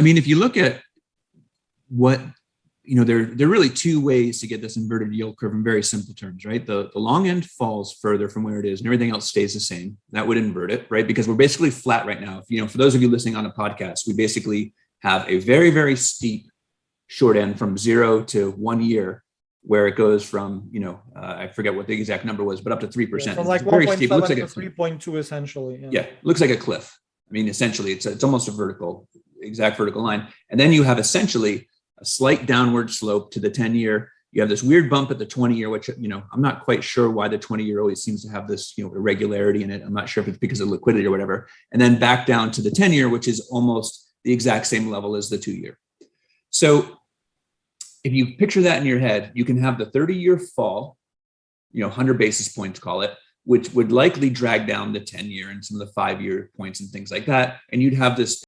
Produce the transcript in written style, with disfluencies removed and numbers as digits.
I mean, if you look at what, there are really two ways to get this inverted yield curve in very simple terms, right? The long end falls further from where it is and everything else stays the same. That would invert it, right? Because we're basically flat right now. For those of you listening on a podcast, we basically have a very, very steep short end from 0 to 1 year, where it goes from, I forget what the exact number was, but up to 3%. Yeah, from like 1.7 to 3.2 essentially. Yeah, looks like a cliff. I mean, essentially, it's almost a exact vertical line. And then you have essentially a slight downward slope to the 10-year. You have this weird bump at the 20-year, which, I'm not quite sure why the 20-year always seems to have this, irregularity in it. I'm not sure if it's because of liquidity or whatever. And then back down to the 10-year, which is almost the exact same level as the 2-year. So if you picture that in your head, you can have the 30-year fall, 100 basis points, call it, which would likely drag down the 10-year and some of the 5-year points and things like that. And you'd have this